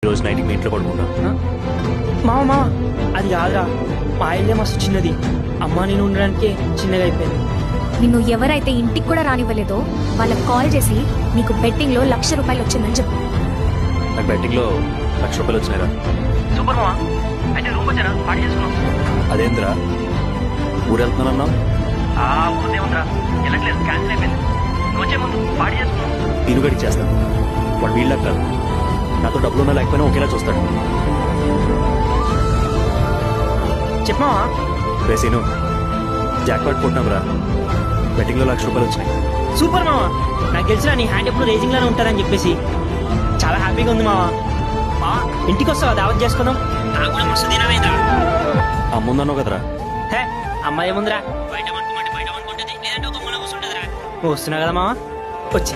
రోజు నైట్కి మీ ఇంట్లో పడుకుంటా. మామ అది కాదురా, మా ఇల్లే మస్తు చిన్నది. అమ్మ నేను ఉండడానికే చిన్నగా అయిపోయింది. నిన్ను ఎవరైతే ఇంటికి కూడా రానివ్వలేదో వాళ్ళకి కాల్ చేసి నీకు బెట్టింగ్ లో ₹1,00,000 వచ్చిందని చెప్పు. నాకు బెట్టింగ్లో ₹1,00,000 వచ్చినాయిరా. సూపర్ మామ, అయితే రూమ్ వచ్చారా, పార్టీ చేసుకున్నాం. అదేంద్రా ఊరు వెళ్తున్నానన్నా? ఊరిదేముందిరా, వెళ్ళట్లేదు, క్యాన్సిల్ అయిపోయింది. నువ్వు వచ్చే ముందు పార్టీ చేసుకున్నాం. నేను గడికి చేస్తాను. వాడు వీళ్ళకి కాదు, నాతో డబ్బులు ఉన్నా లేకపోయినా ఒకేలా చూస్తాడు. చెప్పమావా? రేసీను జాక్పాట్ కొట్టినాంరా, బెట్టింగ్లో ₹1,00,000 వచ్చినాయి. సూపర్ మామ, నాకు తెలిసిన నీ హ్యాండ్ ఎప్పుడు రేజింగ్ లోనే ఉంటారని చెప్పేసి చాలా హ్యాపీగా ఉంది మామ. ఇంటికి వస్తావా, దావత్ చేసుకుందాం. నాకు కూడా మస్తు దినమైందా. అమ్ముందన్నావు కదరా? హే అమ్మాయి ఏముందిరా, బయట పడుకోమంటే బయట పడుకుంటుంది, లేదంటే ఒక మూల కూర్చుంటుందిరా. వస్తున్నా కదా మామ, వచ్చి